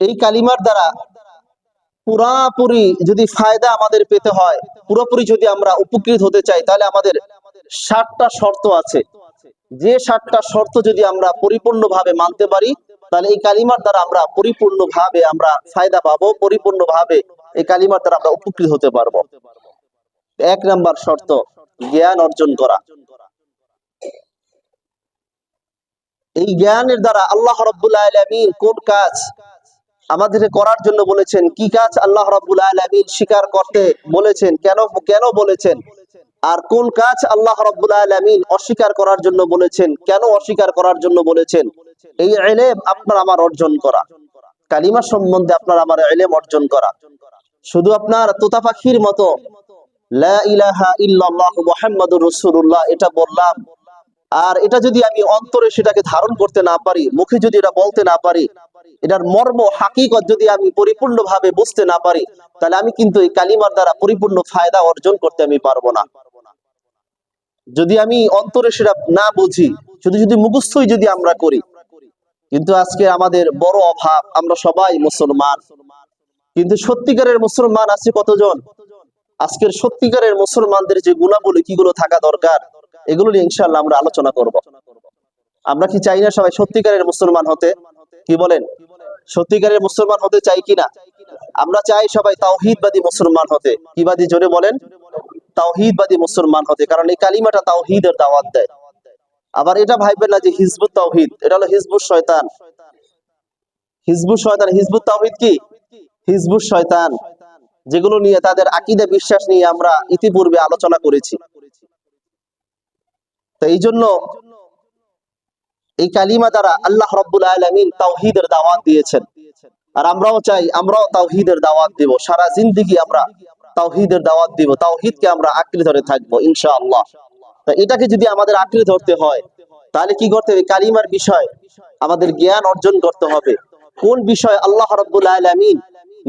এই কালিমার দ্বারা পুরাপুরি যদি ফায়দা আমাদের পেতে হয়, পুরোপুরি যদি আমরা উপকৃত হতে চাই, তাহলে আমাদের 7টা শর্ত আছে। যে 7টা শর্ত যদি আমরা পরিপূর্ণভাবে মানতে পারি, তাহলে এই কালিমার দ্বারা আমরা পরিপূর্ণভাবে আমরা ফায়দা পাবো, পরিপূর্ণভাবে এই কালিমার দ্বারা আমরা উপকৃত হতে পারবো। 1 নাম্বার শর্ত, জ্ঞান অর্জন করা। এই জ্ঞানের দ্বারা আল্লাহ রাব্বুল আলামিন কোন কাজ আমাদের করার জন্য বলেছেন, কি কাজ আল্লাহ রাব্বুল আলামিন স্বীকার করতে বলেছেন, কেন বলেছেন, আর কোন কাজ আল্লাহ রাব্বুল আলামিন অস্বীকার করার জন্য বলেছেন, কেন অস্বীকার করার জন্য বলেছেন, এই ইলম আপনার আমার অর্জন করা। কালিমা সম্বন্ধে আপনার আমার ইলম অর্জন করা। শুধু আপনার তোতা পাখির মতো লা ইলাহা ইল্লাল্লাহ মুহাম্মাদুর রাসূলুল্লাহ এটা বললাম, আর এটা যদি আমি অন্তরে সেটাকে ধারণ করতে না পারি, মুখে যদি এটা বলতে না পারি, এটার মর্ম হাকিকত যদি আমি পরিপূর্ণভাবে বুঝতে না পারি, তাহলে আমি কিন্তু এই কালিমার দ্বারা পরিপূর্ণ ফায়দা অর্জন করতে আমি পারবো না। যদি আমি অন্তরে সেটা না বুঝি, শুধু মুখস্থই যদি আমরা করি। কিন্তু আজকে আমাদের বড় অভাব, আমরা সবাই মুসলমান, কিন্তু সত্যিকারের মুসলমান আছে কতজন? আজকের সত্যিকারের মুসলমানদের যে গুণাবলী কিগুলো থাকা দরকার, এগুলো নিয়ে ইনশাআল্লাহ আমরা আলোচনা করব। আমরা কি চাই না সবাই সত্যিকারের মুসলমান হতে? কি বলেন? সত্যিকারের মুসলমান হতে চাই কিনা? আমরা চাই সবাই তাওহীদবাদী মুসলমান হতে। কি বাদী? জোরে বলেন। তাওহীদবাদী মুসলমান হতে, কারণ এই কালিমাটা তাওহীদের দাওয়াত দেয়। আবার এটা ভাববেন না যে হিজবুত তাওহীদ, এটা হলো হিজবুশ শয়তান। হিজবুশ শয়তান, হিজবুত তাওহীদ কি? হিজবুশ শয়তান, যেগুলো নিয়ে তাদের আকীদা বিশ্বাস নিয়ে আমরা ইতিপূর্বে আলোচনা করেছি। তো এই জন্য এই কালিমা দ্বারা আল্লাহ রাব্বুল আলামিন তাওহীদের দাওয়াত দিয়েছেন, আর আমরাও চাই আমরাও তাওহীদের দাওয়াত দেব। সারা জিন্দেগি আমরা তাওহীদের দাওয়াত দিব, তাওহীদকে আমরা আঁকড়ে ধরে থাকবো ইনশাআল্লাহ। তো এটাকে যদি আমাদের আঁকড়ে ধরতে হয়, তাহলে কি করতে হবে? কালিমার বিষয় আমাদের জ্ঞান অর্জন করতে হবে। কোন বিষয় আল্লাহ রাব্বুল আলামিন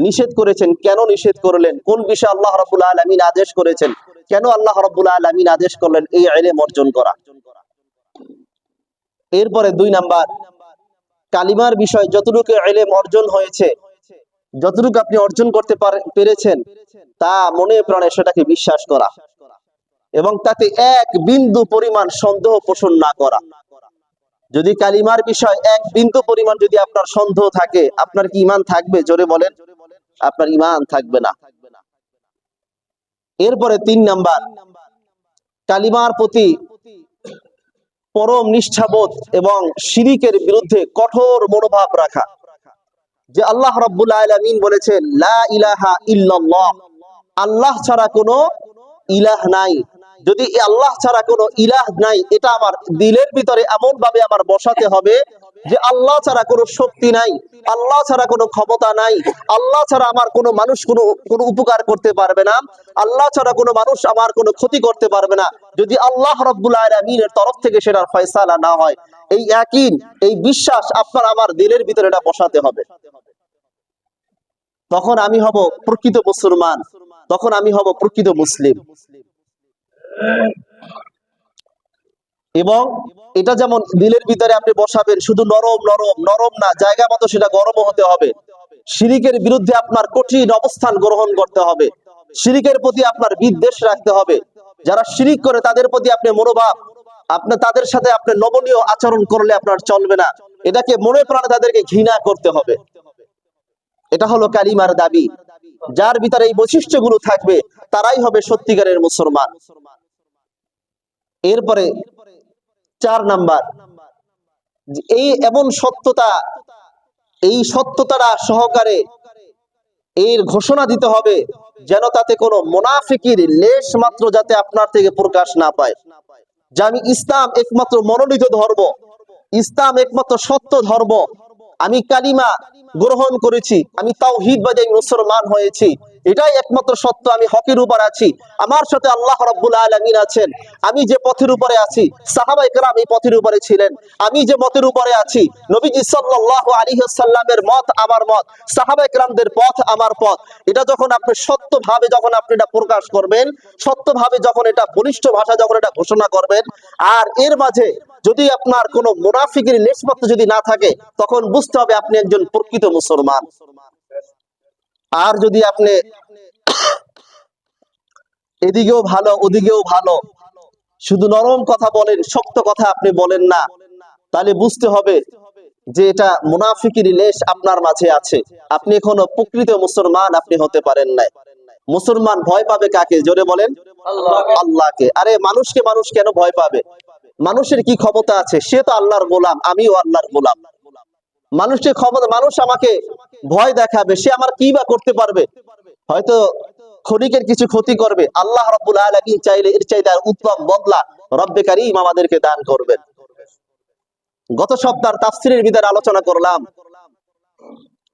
নিষেধ করেছেন, কেন নিষেধ করলেন, কোন বিষয় আল্লাহ রাব্বুল আলামিন আদেশ করেছেন, কেন আল্লাহ রাব্বুল আলামিন আদেশ করলেন, এই ইলম অর্জন করা। এরপরে 2 নাম্বার, কালিমার বিষয় যতটুকু ইলম অর্জন হয়েছে, যতটুকু আপনি অর্জন করতে পেরেছেন, তা মনে প্রাণে সেটাকে বিশ্বাস করা এবং তাতে 1 বিন্দু পরিমাণ সন্দেহ পোষণ না করা। যদি কালিমার বিষয় 1 বিন্দু পরিমাণ যদি আপনার সন্দেহ থাকে, আপনার কি ঈমান থাকবে? জোরে বলেন। আপনার ঈমান থাকবে না। এরপরে 3 নাম্বার, কালিমার প্রতি পরম নিষ্ঠাবোধ এবং শিরিকের বিরুদ্ধে কঠোর মনোভাব রাখা। যে আল্লাহ রাব্বুল আলামিন বলেছেন লা ইলাহা ইল্লাল্লাহ, আল্লাহ ছাড়া কোনো ইলাহ নাই। যদি আল্লাহ ছাড়া কোনো ইলাহ নাই, এটা আমার দিলের ভিতরে এমন ভাবে আমার বসাতে হবে যে আল্লাহ ছাড়া কোনো শক্তি নাই, আল্লাহ ছাড়া কোনো ক্ষমতা নাই, আল্লাহ ছাড়া আমার কোনো মানুষ কোনো উপকার করতে পারবে না, আল্লাহ ছাড়া কোনো মানুষ আমার কোনো ক্ষতি করতে পারবে না, যদি আল্লাহ রাব্বুল আলামিনের তরফ থেকে সেটার ফয়সালা না হয়। এই ইয়াকিন, এই বিশ্বাস আপনার আমার দিলের ভিতরে এটা বসাতে হবে। তখন আমি হব প্রকৃত মুসলমান, তখন আমি হব প্রকৃত মুসলিম। এবং এটা যেমন দিলের ভিতরে আপনি বসাবেন, শুধু নরম নরম নরম না, জায়গা মতো সেটা গরম হতে হবে। শিরিকের বিরুদ্ধে আপনার কঠিন অবস্থান গ্রহণ করতে হবে, শিরিকের প্রতি আপনার বিদ্বেষ রাখতে হবে। যারা শিরিক করে তাদের প্রতি আপনি মনোভাব, আপনি তাদের সাথে আপনি নমনীয় আচরণ করলে আপনার চলবে না, এটাকে মনে প্রাণে তাদেরকে ঘৃণা করতে হবে। এটা হলো কালিমার দাবি। যার ভিতরে এই বৈশিষ্ট্যগুলো থাকবে, তারাই হবে সত্যিকারের মুসলমান। এরপরে 4 নাম্বার, এই এমন সত্যতা, এই সত্যতাটা সহকারে এর ঘোষণা দিতে হবে যেন তাতে কোনো মুনাফিকের লেশ মাত্র যাতে আপনার থেকে প্রকাশ না পায়। যে আমি ইসলাম একমাত্র মনোনীত ধর্ম, ইসলাম একমাত্র সত্য ধর্ম, আমি কালিমা গ্রহণ করেছি, আমি তাওহীদবাদী মুসলমান হয়েছি, এটাই একমাত্র সত্য, আমি হকের উপর আছি, আমার সাথে আল্লাহ রাব্বুল আলামিন আছেন, আমি যে পথের উপরে আছি সাহাবায়ে কেরাম এই পথের উপরে ছিলেন, আমি যে মতের উপরে আছি নবীজি সাল্লাল্লাহু আলাইহি ওয়াসাল্লামের মত আমার মত, সাহাবায়ে কেরামদের পথ আমার পথ। এটা যখন আপনি সত্যভাবে যখন আপনি এটা প্রকাশ করবেন, সত্যভাবে যখন এটা বলিষ্ঠ ভাষা যখন এটা ঘোষণা করবেন, আর এর মাঝে যদি আপনার কোনো মুনাফিকের লেশমাত্র যদি না থাকে, তখন বুঝতে হবে আপনি একজন প্রকৃত মুসলমান। আর যদি আপনি এদিকেও ভালো ওদিকেও ভালো, শুধু নরম কথা বলেন, শক্ত কথা আপনি বলেন না, তাহলে বুঝতে হবে যে এটা মুনাফিকের লেশ আপনার মাঝে আছে। আপনি এখনো প্রকৃত মুসলমান আপনি হতে পারেন নাই। মুসলমান ভয় পাবে কাকে? জোরে বলেন। আল্লাহকে। আরে মানুষকে মানুষ কেন ভয় পাবে? মানুষের কি ক্ষমতা আছে? সে তো আল্লাহর গোলাম, আমিও আল্লাহর গোলাম। মানুষের ক্ষমতা, মানুষ আমাকে ভয় দেখাবে, সে আমার কি বা করতে পারবে? হয়তো ক্ষণিকের কিছু ক্ষতি করবে। আল্লাহ রাব্বুল আলামিন চাইলে এর চাইতে আর উত্তম বদলা রব্বে কারীম আমাদেরকে দান করবেন। গত সপ্তাহ তাফসীরের ভিতরে আলোচনা করলাম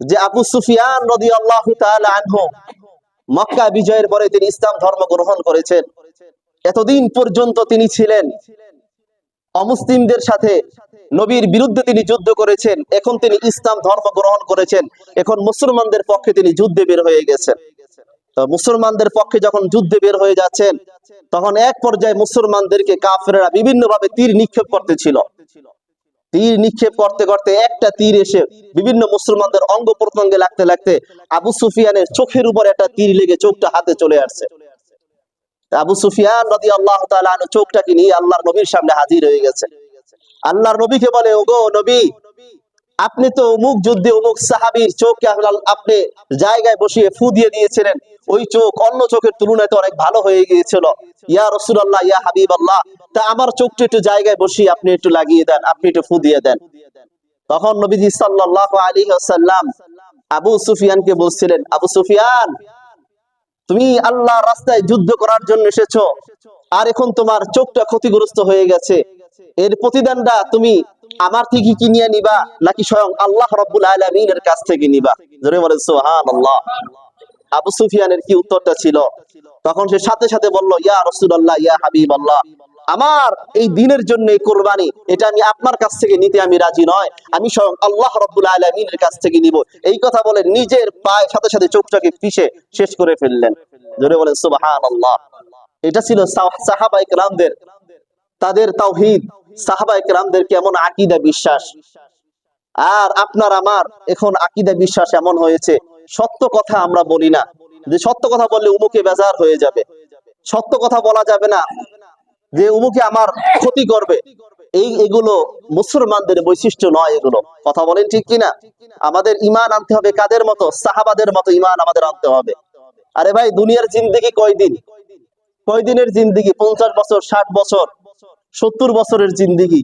যে আবু সুফিয়ান রাদিয়াল্লাহু তাআলা আনহু মক্কা বিজয়ের পরে তিনি ইসলাম ধর্ম গ্রহণ করেছেন। এতদিন পর্যন্ত তিনি ছিলেন অমুসলিমদের সাথে, নবীর বিরুদ্ধে তিনি যুদ্ধ করেছেন। এখন তিনি ইসলাম ধর্ম গ্রহণ করেছেন, এখন মুসলমানদের পক্ষে তিনি যুদ্ধে বের হয়ে গেছেন। তো মুসলমানদের পক্ষে যখন যুদ্ধে বের হয়ে যাচ্ছেন, তখন এক পর্যায়ে মুসলমানদেরকে কাফেররা বিভিন্ন ভাবে তীর নিক্ষেপ করতেছিল। তীর নিক্ষেপ করতে করতে একটা তীর এসে বিভিন্ন মুসলমানদের অঙ্গ প্রত্যঙ্গে লাগতে লাগতে আবু সুফিয়ানের চোখের উপর একটা তীর লেগে চোখটা হাতে চলে আসছে। আবু সুফিয়ান রাদিয়াল্লাহু তাআলা আনহু চোখটাকে নিয়ে আল্লাহর নবীর সামনে হাজির হয়ে গেছে। আল্লাহর নবীকে বলে, ওগো নবী, আপনি তো অমুক যুদ্ধে অমুক সাহাবীর চোখকে আপনি জায়গায় বসিয়ে ফু দিয়ে দিয়েছিলেন, ওই চোখ অন্য চোখের তুলনায় তো অনেক ভালো হয়ে গিয়েছিল। ইয়া রাসূলুল্লাহ, ইয়া হাবিবাল্লাহ, তা আমার চোখটা একটু জায়গায় বসিয়ে আপনি একটু লাগিয়ে দেন, আপনি একটু ফু দিয়ে দেন। তখন নবীজি সাল্লাল্লাহু আলাইহি ওয়াসাল্লাম আবু সুফিয়ানকে বলছিলেন, আবু সুফিয়ান, তুমি আল্লাহর রাস্তায় যুদ্ধ করার জন্য এসেছো, আর এখন তোমার চোখটা ক্ষতিগ্রস্ত হয়ে গেছে, এর প্রতিদানটা তুমি আমার থেকে কি নিয়ে নিবা, নাকি স্বয়ং আল্লাহ রাব্বুল আলামিনের কাছ থেকে নিবা? জোরে বলেন সুবহানাল্লাহ। আবু সুফিয়ানের কি উত্তরটা ছিল? তখন সে সাথে সাথে বলল, ইয়া রাসূলুল্লাহ, ইয়া হাবিবাল্লাহ, আমার এই দ্বীনের জন্য এই কুরবানি, এটা আমি আপনার কাছ থেকে নিতে আমি রাজি নয়, আমি স্বয়ং আল্লাহ রাব্বুল আলামিনের কাছ থেকে নিব। এই কথা বলে নিজের পায়ের সাথে সাথে চোখটাকে পিষে শেষ করে ফেললেন। জোরে বলেন সুবহানাল্লাহ। এটা ছিল সাহাবায়ে কেরামদের, তাদের তাওহীদ, সাহাবায়ে কেরামদের কেমন আকীদা বিশ্বাস। আর আপনার আমার এখন আকীদা বিশ্বাস এমন হয়েছে, সত্য কথা আমরা বলি না, যে সত্য কথা বললে উমুকে বেজার হয়ে যাবে, সত্য কথা বলা যাবে না যে উমুকে আমার ক্ষতি করবে। এগুলো মুসলমানদের বৈশিষ্ট্য নয়। এগুলো কথা বলেন ঠিক কিনা? আমাদের ঈমান আনতে হবে কাদের মতো? সাহাবাদের মতো ঈমান আমাদের আনতে হবে। আরে ভাই, দুনিয়ার জিন্দেগি কয়দিন? কয়দিনের জিন্দেগি? 50 বছর, 60 বছর, 70 বছরের জিন্দেগি।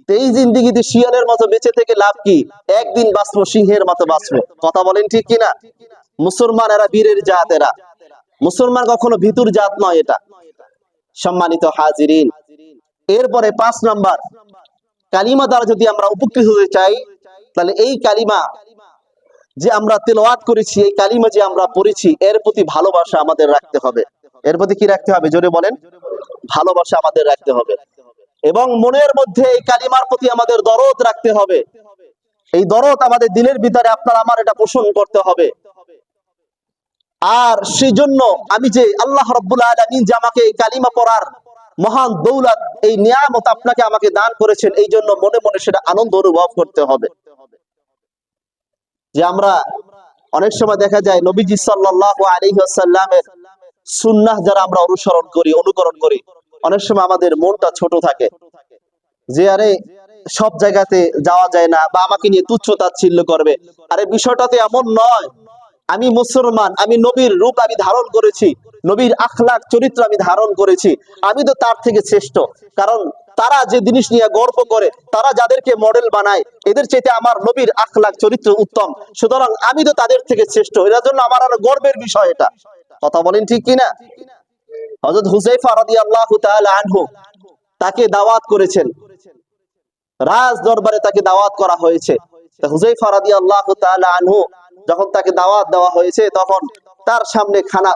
এই জিন্দেগিতে শিয়ালের মতো বেঁচে থেকে লাভ কি? একদিন বাঁচবো, সিংহের মতো বাঁচবো। কথা বলেন ঠিক কিনা? মুসলমান এরা বীরের জাত, এরা মুসলমান কখনো ভিতুর জাত নয় এটা। সম্মানিত হাজিরিন, এরপরে 5 নাম্বার, কালিমা দ্বারা যদি আমরা উপকৃত হতে চাই, তাহলে এই কালিমা যে আমরা তেলাওয়াত করেছি, এই কালিমা যে আমরা পড়েছি, এর প্রতি ভালোবাসা আমাদের রাখতে হবে। এর প্রতি কি রাখতে হবে? জোরে বলেন। ভালোবাসা আমাদের রাখতে হবে, এবং মনের মধ্যে এই কালিমার প্রতি আমাদের দরদ রাখতে হবে। এই দরদ আমাদের দিলের ভিতরে আপনার আমার এটা পোষণ করতে হবে। আর সেই জন্য আমি যে আল্লাহ রাব্বুল আলামিন যে আমাকে এই কালিমা পড়ার মহান দৌলত, এই নিয়ামত আপনাকে আমাকে দান করেছেন, এই জন্য মনে মনে সেটা আনন্দ অনুভব করতে হবে। যে আমরা অনেক সময় দেখা যায় নবীজি সাল্লাল্লাহু আলাইহি ওয়াসাল্লামের সুন্নাহ যারা আমরা অনুসরণ করি, অনুকরণ করি, অনেক সময় আমাদের মনটা ছোট থাকে, যে আরে সব জায়গাতে যাওয়া যায় না, বা আমাকে নিয়ে তুচ্ছ তাচ্ছিল্য করবে। আরে বিষয়টাতে এমন নয়। আমি মুসলমান, আমি নবীর রূপ আমি ধারণ করেছি, নবীর আখলাক চরিত্র আমি ধারণ করেছি, আমি তো তার থেকে শ্রেষ্ঠ। কারণ তারা যে জিনিস নিয়ে গর্ব করে, তারা যাদেরকে মডেল বানায়, এদের চাইতে আমার নবীর আখলাক চরিত্র উত্তম, সুতরাং আমি তো তাদের থেকে শ্রেষ্ঠ। এর জন্য আমার আরো গর্বের বিষয় এটা। কথা বলেন ঠিক কিনা? হযরত হুযায়ফা রাদিয়াল্লাহু তাআলা আনহু তাকে দাওয়াত করেছেন, রাজ দরবারে তাকে দাওয়াত করা হয়েছে। হুযায়ফা রাদিয়াল্লাহু তাআলা আনহু যখন তাকে দাওয়াত দেওয়া হয়েছে, তখন তার সামনে খানা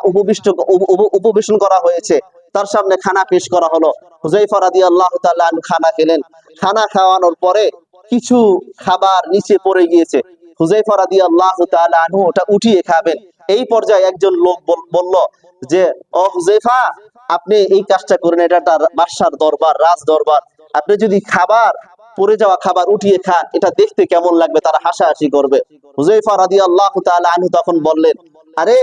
উপবেশন করা হয়েছে, তার সামনে খানা পেশ করা হলো। হুযায়ফা রাদিয়াল্লাহু তাআলা আনহু খানা খেলেন। খানা খাওয়ানোর পরে কিছু খাবার নিচে পড়ে গিয়েছে। হুযায়ফা রাদিয়াল্লাহু তাআলা আনহু ওটা উঠিয়ে খাবেন। এই পর্যায়ে একজন লোক বলল যে, ও হুযায়ফা, আপনি এই কাজটা করেন, এটা তার বাদশার দরবার, রাজ দরবার, আপনি যদি খাবার পড়ে যাওয়া খাবার উঠিয়ে খান, এটা দেখতে কেমন লাগবে? তারা হাসাহাসি করবে। হুযায়ফা রাদিয়াল্লাহু তাআলা আনহু তখন বললেন, আরে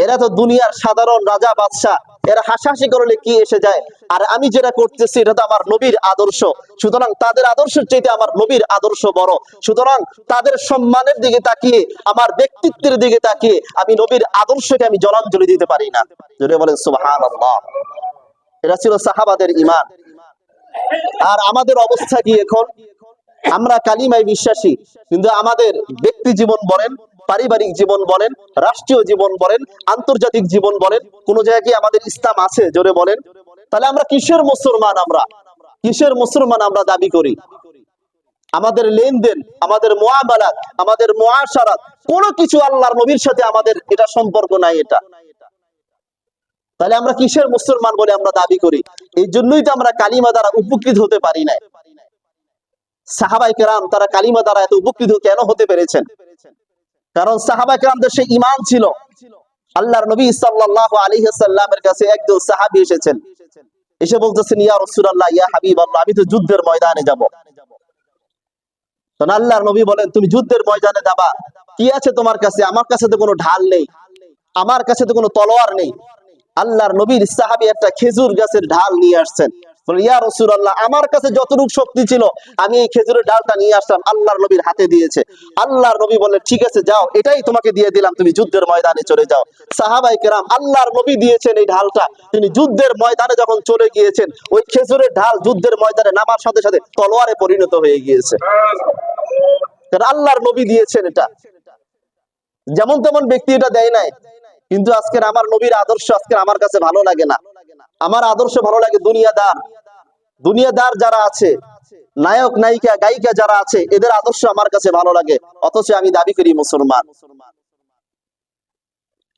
এরা তো দুনিয়ার সাধারণ রাজা বাদশাহ, এরা হাসাহাসি করলে কি এসে যায়? আর আমি যেটা করতেছি এটা তো আমার নবীর আদর্শ, সুতরাং তাদের আদর্শের চাইতে আমার নবীর আদর্শ বড়। সুতরাং তাদের সম্মানের দিকে তাকিয়ে, আমার ব্যক্তিত্বের দিকে তাকিয়ে আমি নবীর আদর্শকে আমি জলাঞ্জলি দিতে পারি না। জোরে বলেন সুবহানাল্লাহ। এটা ছিল সাহাবাদের ঈমান। আর আমাদের অবস্থা কি এখন? আমরা কালিমায় বিশ্বাসী, কিন্তু আমাদের ব্যক্তি জীবন বলেন, পারিবারিক জীবন বলেন, রাষ্ট্রীয় জীবন বলেন, আন্তর্জাতিক জীবন বলেন, কোন জায়গায় কি আমাদের ইসলাম আছে? জোরে বলেন। তাহলে আমরা কিসের মুসলমান? আমরা কিসের মুসলমান আমরা দাবি করি? আমাদের লেনদেন, আমাদের মুআমালাত, আমাদের মুআশারাত, কোনো কিছু আল্লাহর নবীর সাথে আমাদের এটা সম্পর্ক নাই। এটা তাহলে আমরা কিসের মুসলমান বলে আমরা দাবি করি? এই জন্যই তো আমরা কালিমা দ্বারা উপকৃত হতে পারি না। সাহাবায়ে কেরাম তারা কালিমা দ্বারা এত উপকৃত কেন হতে পেরেছেন? কারণ সাহাবায়ে কেরামদের সেই ঈমান ছিল। আল্লাহর নবী সাল্লাল্লাহু আলাইহি ওয়াসাল্লামের কাছে একজন সাহাবী এসেছেন, এসে বলতেছেন, ইয়া রাসূলুল্লাহ, ইয়া হাবিবাল্লাহ, আমি তো যুদ্ধের ময়দানে যাব। তখন আল্লাহর নবী বলেন, তুমি যুদ্ধের ময়দানে যাবা, কি আছে তোমার কাছে? আমার কাছে তো কোনো ঢাল নেই, আমার কাছে তো কোনো তলোয়ার নেই। আল্লাহর নবীর সাহাবী একটা খেজুর গাছের ঢাল নিয়ে আসছেন। বলে, ইয়া রাসূলুল্লাহ, আমার কাছে যতটুকু শক্তি ছিল আমি এই খেজুরের ডালটা নিয়ে আসলাম, আল্লাহর নবীর হাতে দিয়েছে। আল্লাহর নবী বললেন, ঠিক আছে যাও, এটাই তোমাকে দিয়ে দিলাম, তুমি যুদ্ধের ময়দানে চলে যাও। সাহাবায়ে কেরাম, আল্লাহর নবী দিয়েছেন এই ঢালটা, তিনি যুদ্ধের ময়দানে যখন চলে গিয়েছেন, ওই খেজুরের ঢাল যুদ্ধের ময়দানে নামার সাথে সাথে তলোয়ারে পরিণত হয়ে গিয়েছে। কারণ আল্লাহর নবী দিয়েছেন এটা, যেমন তেমন ব্যক্তি এটা দেয় নাই। কিন্তু আজকের আমার নবীর আদর্শ আজকের আমার কাছে ভালো লাগে না। আমার আদর্শ ভালো লাগে দুনিয়াদার, দুনিয়াদার যারা আছে, নায়ক নায়িকা গায়িকা যারা আছে, এদের আদর্শ আমার কাছে ভালো লাগে, অথচ আমি দাবি করি মুসলমান।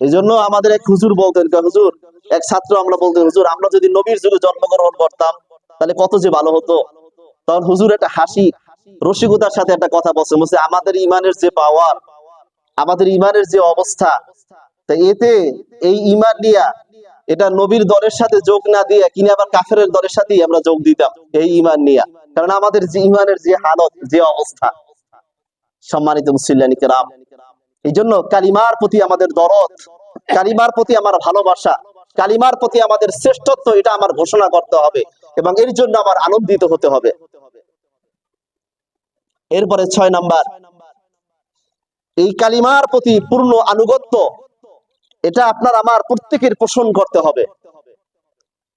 এই জন্য আমাদের এক হুজুর বলতেন, হুজুর, এক ছাত্র আমরা বলতেন, হুজুর, আমরা যদি নবীর যুগে জন্মগ্রহণ করতাম তাহলে কত যে ভালো হতো। তখন হুজুর একটা হাসি রসিকতার সাথে একটা কথা বলছে, আমাদের ইমানের যে পাওয়ার, আমাদের ইমানের যে অবস্থা, তা এতে এই ইমান নিয়া এটা নবীর দলের সাথে যোগ না দিয়ে কিনে আবার কাফেরের দলের সাথেই আমরা যোগ দিতাম এই ইমান নিয়া। কারণ আমাদের যে ইমানের যে হালত, যে অবস্থা। সম্মানিত মুসলিম কিরাম, এই জন্য কালিমার প্রতি আমাদের দরদ, কালিমার প্রতি আমার ভালোবাসা, কালিমার প্রতি আমাদের শ্রেষ্ঠত্ব, এটা আমার ঘোষণা করতে হবে এবং এর জন্য আমার আনন্দিত হতে হবে। এরপরে 6 নাম্বার, এই কালিমার প্রতি পূর্ণ আনুগত্য, এটা আপনার আমার প্রত্যেকের পোষণ করতে হবে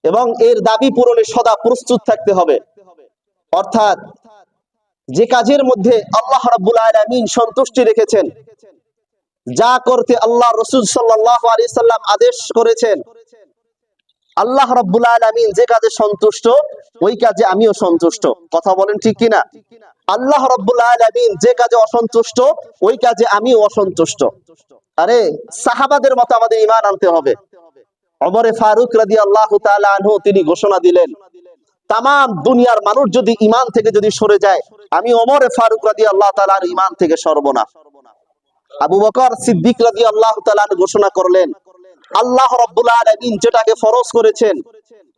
এবং এর দাবি পূরণে সদা প্রস্তুত থাকতে হবে। অর্থাৎ যে কাজের মধ্যে আল্লাহ রাব্বুল আলামিন সন্তুষ্টি রেখেছেন, যা করতে আল্লাহ রাসূল সাল্লাল্লাহু আলাইহি সাল্লাম আদেশ করেছেন, আল্লাহ রাব্বুল আলামিন যে কাজে সন্তুষ্ট ওই কাজে আমিও সন্তুষ্ট। কথা বলেন ঠিক কিনা? আল্লাহ রাব্বুল আলামিন যে কাজে অসন্তুষ্ট ওই কাজে আমিও অসন্তুষ্ট। আরে সাহাবাদের মতো আমাদের ঈমান আনতে হবে। ওমরে ফারুক রাদিয়াল্লাহু তাআলা আনহু তিনি ঘোষণা দিলেন, তামাম দুনিয়ার মানুষ যদি ঈমান থেকে যদি সরে যায়, আমি ওমরে ফারুক রাদিয়াল্লাহু তাআলা আনহু ঈমান থেকে সরব না। আবু বকর সিদ্দিক রাদিয়াল্লাহু তাআলা আনহু ঘোষণা করলেন, আল্লাহ রাব্বুল আলামিন যেটাকে ফরজ করেছেন,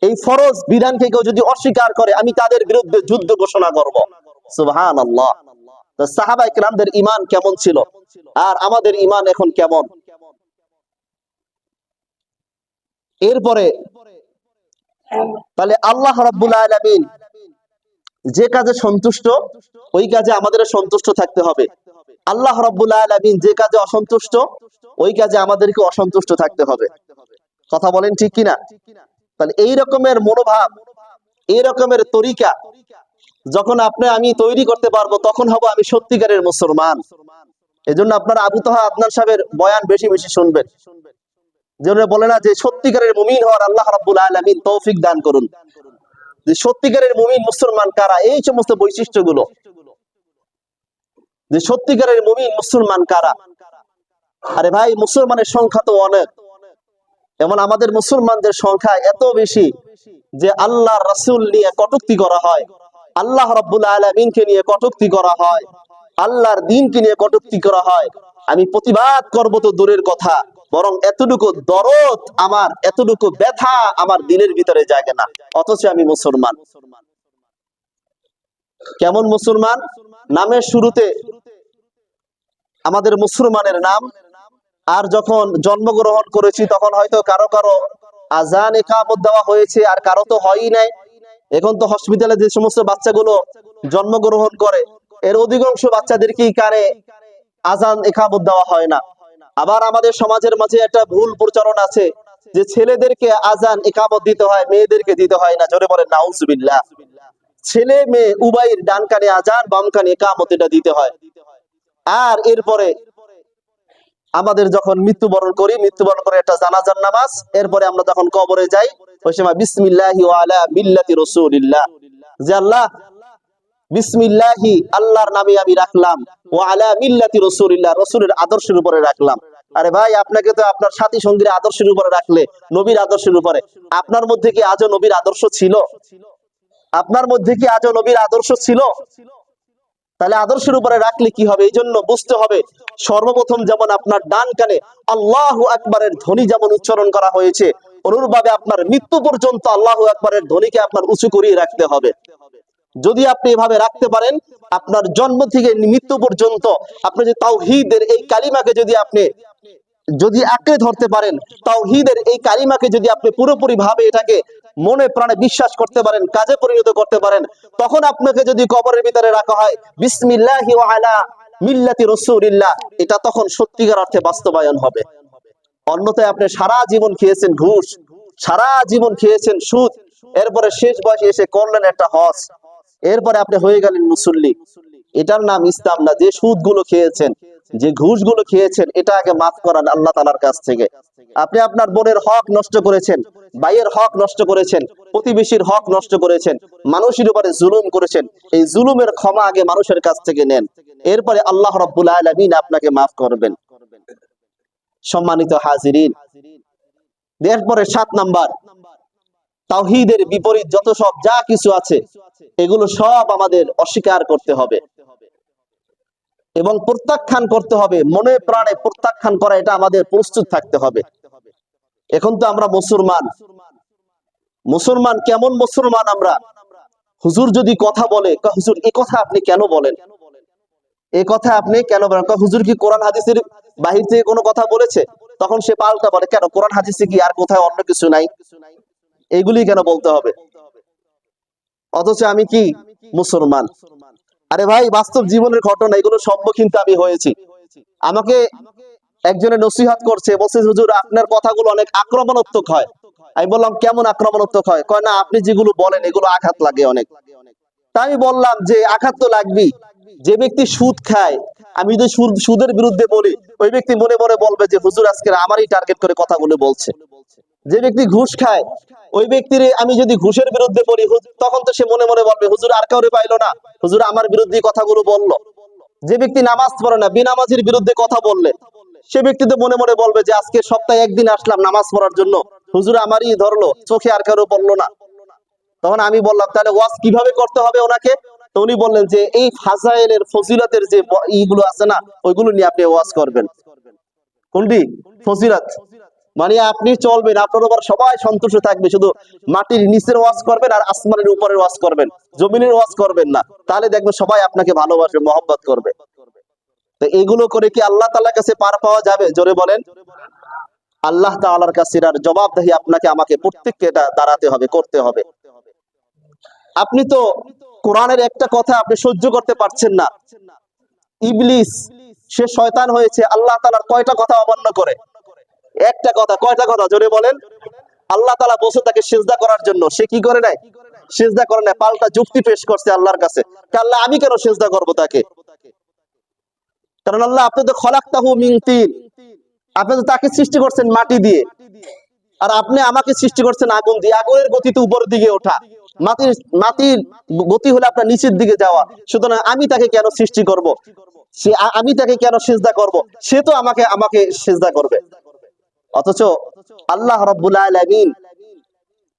এই ফরজ বিধানকে কেউ যদি অস্বীকার করে আমি তাদের বিরুদ্ধে যুদ্ধ ঘোষণা করব। সুবহানাল্লাহ। তো সাহাবায়ে কেরামদের ঈমান কেমন ছিল আর আমাদের ঈমান এখন কেমন? এরপরে তাহলে আল্লাহ রাব্বুল আলামিন যে কাজে সন্তুষ্ট ওই কাজে আমাদের সন্তুষ্ট থাকতে হবে। আল্লাহ রাব্বুল আলামিন যে কাজে অসন্তুষ্ট ওই কাজে আমাদেরকে অসন্তুষ্ট থাকতে হবে। কথা বলেন ঠিক কিনা? তাহলে এই রকমের মনোভাব, এই রকমের তরিকা যখন আপনি আমি তৈরি করতে পারবো, তখন হব আমি সত্যিকারের মুসলমান। এজন্য আপনারা আবু তাহা আদনান সাহেবের বয়ান বেশি বেশি শুনবেন। যেন বলে না যে সত্যিকারের মুমিন হওয়ার আল্লাহ রাব্বুল আলামিন তৌফিক দান করুন। যে সত্যিকারের মুমিন মুসলমান কারা, এই সমস্ত বৈশিষ্ট্যগুলো, যে সত্যিকারের মুমিন মুসলমান কারা। আরে ভাই, মুসলমানের সংখ্যা তো অনেক, এমন আমাদের মুসলমানদের সংখ্যা এত বেশি যে আল্লাহ রাসূল নিয়ে কটূক্তি করা হয়, আল্লাহ রাব্বুল আলামিনকে নিয়ে কটূক্তি করা হয়, আল্লাহর দ্বীনকে নিয়ে কটূক্তি করা হয়। আমি প্রতিবাদ করব তো দূরের কথা, বরং এতটুকু দরদ আমার, এতটুকু ব্যথা আমার দিলের ভিতরে জাগে না, অথচ আমি মুসলমান। কেমন মুসলমান? নামের শুরুতে আমাদের মুসলমানের নাম, আর যখন জন্মগ্রহণ করেছি তখন হয়তো কারো কারো আজান ইকামত দেওয়া হয়েছে, আর কারো তো হয়ই নাই। এখন তো হসপিটালে যে সমস্ত বাচ্চাগুলো জন্মগ্রহণ করে, এর অধিকাংশ বাচ্চাদেরকেই কানে আজান ইকামত দেওয়া হয় না। আবার আমাদের সমাজের মাঝে একটা ভুল প্রচলন আছে যে ছেলেদেরকে আজান ইকামত দিতে হয়, মেয়েদেরকে দিতে হয় না। জোরে বলেন নাউজুবিল্লাহ। ছেলে মেয়ে উভয়ের ডান কানে আজান, বাম কানে ইকামত এটা দিতে হয়। আর এরপরে আমাদের যখন মৃত্যুবরণ করি, মৃত্যুবরণ করে একটা জানাজার নামাজ, এরপরে আমরা যখন কবরে যাই ওই সময় বিসমিল্লাহি ওয়া আলা মিল্লাতি রাসূলিল্লাহ, যে আল্লাহ বিসমিল্লাহি, আল্লাহর নামে আমি রাখলাম, ওয়া আলা মিল্লাতি রাসূলিল্লাহ, রাসূলের আদর্শের উপরে রাখলাম। আরে ভাই, আপনাকে তো আপনার সাথী সঙ্গীর আদর্শের উপরে রাখলে, নবীর আদর্শের উপরে। আপনার মধ্যে কি আজও নবীর আদর্শ ছিল? আপনার মধ্যে কি আজও নবীর আদর্শ ছিল? তাহলে আদর্শের উপরে রাখলে কি হবে? এই জন্য বুঝতে হবে, সর্বপ্রথম যেমন আপনার ডান কানে আল্লাহু আকবারের ধ্বনি যেমন উচ্চারণ করা হয়েছে, অনুরূপভাবে আপনার মৃত্যু পর্যন্ত আল্লাহু আকবারের ধ্বনিকে আপনার উঁচু করিয়ে রাখতে হবে। যদি আপনি এভাবে রাখতে পারেন, আপনার জন্ম থেকে মৃত্যু পর্যন্ত আপনি যে তাওহীদের এই কালিমাকে যদি আঁকড়ে ধরতে পারেন, তাওহীদের এই কালিমাকে যদি আপনি পুরোপুরি ভাবে এটাকে মনে প্রাণে বিশ্বাস করতে পারেন, কাজে পরিণত করতে পারেন, তখন আপনাকে যদি কবরের ভিতরে রাখা হয় বিসমিল্লাহি ওয়া আলা মিল্লাতি রাসূলিল্লাহ, এটা তখন সত্যিকার অর্থে বাস্তবায়ন হবে। অন্যথায় আপনি সারা জীবন খেয়েছেন ঘুষ, সারা জীবন খেয়েছেন সুদ, এরপরে শেষ বয়সে এসে করলেন একটা হজ, এরপরে আপনি হয়ে গেলেন মুসল্লি। এটার নাম ইসলাম না। যে সুদ গুলো খেয়েছেন, যে ঘুষ গুলো খেয়েছেন, এটা আগে মাফ করান আল্লাহ তাআলার কাছ থেকে। আপনি আপনার বোনের হক নষ্ট করেছেন, ভাইয়ের হক নষ্ট করেছেন, প্রতিবেশীর হক নষ্ট করেছেন, মানুষের উপরে জুলুম করেছেন, এই জুলুমের ক্ষমা আগে মানুষের কাছ থেকে নেন, এরপরে আল্লাহ রাব্বুল আলামিন আপনাকে মাফ করবেন। সম্মানিত হাজিরিন, এরপরে 7 নাম্বার, তাওহীদের বিপরীত যত সব যা কিছু আছে এগুলো সব আমাদের অস্বীকার করতে হবে এবং প্রত্যাখ্যান করতে হবে। মনে প্রাণে প্রত্যাখ্যান করা, এটা আমাদের প্রস্তুত থাকতে হবে। এখন তো আমরা মুসলমান কেমন মুসলমান আমরা? হুজুর যদি কথা বলে, হুজুর এই কথা আপনি কেন বলেন, এই কথা আপনি কেন বলেন? হুজুর কি কোরআন হাদিসের বাহির থেকে কোনো কথা বলেছে? তখন সে পাল্টা বলে, কেন কোরআন হাদিসে কি আর কোথায় অন্য কিছু নাই? এইগুলি কেন বলতে হবে? অথচ আমি কি মুসলমান? আরে ভাই, বাস্তব জীবনের ঘটনা, এগুলো সম্মুখীন তো আমি হয়েছি। আমাকে একজনে নসিহত করছে, বলছে হুজুর আপনার কথাগুলো অনেক আক্রমণাত্মক হয়। আমি বললাম কেমন আক্রমণাত্মক হয়? কয় না, আপনি যেগুলো বলেন এগুলো আঘাত লাগে অনেক। তাই আমি বললাম যে আঘাত তো লাগবেই। যে ব্যক্তি সুদ খায়, আমি যদি সুদের বিরুদ্ধে বলি, ওই ব্যক্তি মনে মনে বলবে যে হুজুর আজকে আমারই টার্গেট করে কথাগুলো বলছে। যে ব্যক্তি ঘুষ খায়, ওই ব্যক্তির আমি যদি ঘুষের বিরুদ্ধে বলি, তখন তো সে মনে মনে বলবে হুজুর আর কাউরে পাইলো না, হুজুর আমার বিরুদ্ধে কথাগুলো বললো। যে ব্যক্তি নামাজ পড়ে না, বিনামাজির বিরুদ্ধে কথা বললে, সে ব্যক্তি তো মনে মনে বলবে যে আজকে সপ্তাহে একদিন আসলাম নামাজ পড়ার জন্য, হুজুর আমারই ধরলো, চোখে আর কারো পড়লো না। তখন আমি বললাম তাহলে ওয়াজ কিভাবে করতে হবে ওনাকে? তো উনি বললেন যে এই ফাজাইলের ফজিলতের যে ইগুলো আছে না, ওইগুলো নিয়ে আপনি ওয়াজ করবেন। কোনটি? ফজিলত। মানে আপনি চলবেন, আপনার উপর সবাই সন্তুষ্ট থাকবে, শুধু মাটির নিচের ওয়াজ করবেন আর আসমানের উপরের ওয়াজ করবেন, জমিনের ওয়াজ করবেন না। তাহলে দেখবেন সবাই আপনাকে ভালোবাসবে, মহব্বত করবে। তো এগুলো করে কি আল্লাহ তাআলার কাছে পার পাওয়া যাবে? জোরে বলেন। আল্লাহ তাআলার কাছে এর জবাবদিহি আপনাকে আমাকে প্রত্যেককে এটা দাঁড়াতে হবে, করতে হবে। আপনি তো কোরআনের একটা কথা আপনি সহ্য করতে পারছেন না। ইবলিস, সে শয়তান হয়েছে আল্লাহ তাআলার কয়টা কথা অমান্য করে? একটা কথা। কয়টা কথা? জোরে বলেন। আল্লাহ তাআলা বলছে তাকে সিজদা করার জন্য, সে কি করে নাই? সিজদা করে নাই। পাল্টা যুক্তি পেশ করছে আল্লাহর কাছে, আল্লাহ আমি কেন সিজদা করব তাকে? কারণ আল্লাহ আপনি তো খলাকতাহু মিন তিন, আপনি তো তাকে সৃষ্টি করছেন মাটি দিয়ে, আর আপনি আমাকে সৃষ্টি করছেন আগুন দিয়ে। আগুনের গতি তো উপরের দিকে ওঠা, মাটির গতি হলে আপনার নিচের দিকে যাওয়া। সুতরাং আমি তাকে কেন সৃষ্টি করব? আমি তাকে কেন সিজদা করব? সে তো আমাকে সিজদা করবে। অথচ আল্লাহ রাব্বুল আলামিন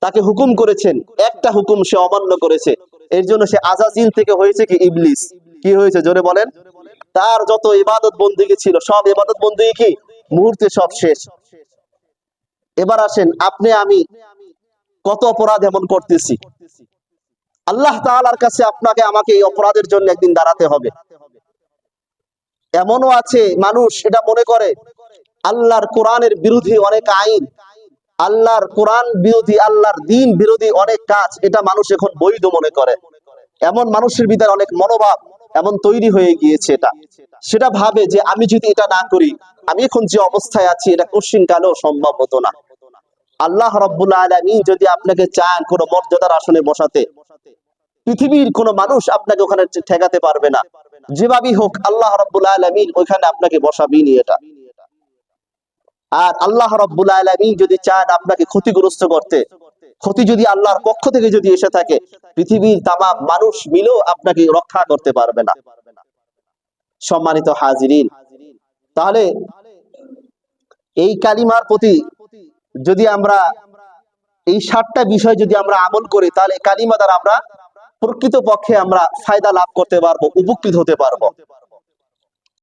তাকে হুকুম করেছেন, একটা হুকুম সে অমান্য করেছে, এর জন্য সে আজাজিল থেকে হয়েছে কি ইবলিস। কি হয়েছে? জোরে বলেন। তার যত ইবাদত বন্দেগী ছিল, সব ইবাদত বন্দেগী কি মুহূর্তে সব শেষ। এবার আসেন, আপনি আমি কত অপরাধ এমন করতেছি, আল্লাহ তাআলার কাছে আপনাকে আমাকে এই অপরাধের জন্য একদিন দাঁড়াতে হবে। এমনও আছে মানুষ এটা মনে করে আল্লাহর কোরআনের বিরোধী অনেক আইন, আল্লাহর কোরআন বিরোধী, আল্লাহর দ্বীন বিরোধী অনেক কাজ এটা মানুষ এখন বৈধ মনে করে। এমন মানুষের ভিতরে অনেক মনোভাব এমন তৈরি হয়ে গিয়েছে, সেটা ভাবে যে আমি যদি এটা না করি, আমি এখন যে অবস্থায় আছি এটা কোশ্চিন কালেও সম্ভব হতো না। আল্লাহ রাব্বুল আলামিন যদি আপনাকে চান কোন মর্যাদার আসনে বসাতে, পৃথিবীর কোন মানুষ আপনাকে ওখানে ঠেকাতে পারবে না। যেভাবেই হোক আল্লাহ রাব্বুল আলামিন ওইখানে আপনাকে বসাবেই নি এটা। আর আল্লাহ রাব্বুল আলামিন যদি চান আপনাকে ক্ষতিগ্রস্ত করতে, ক্ষতি যদি আল্লাহর পক্ষ থেকে যদি এসে থাকে, পৃথিবীর তামাম মানুষ মিলেও আপনাকে রক্ষা করতে পারবে না। সম্মানিত হাজিরিন, তাহলে এই কালিমার প্রতি যদি আমরা এই 7টা বিষয় যদি আমরা আমল করি, তাহলে কালিমা দ্বারা আমরা প্রকৃত পক্ষে আমরা ফায়দা লাভ করতে পারবো, উপকৃত হতে পারবো।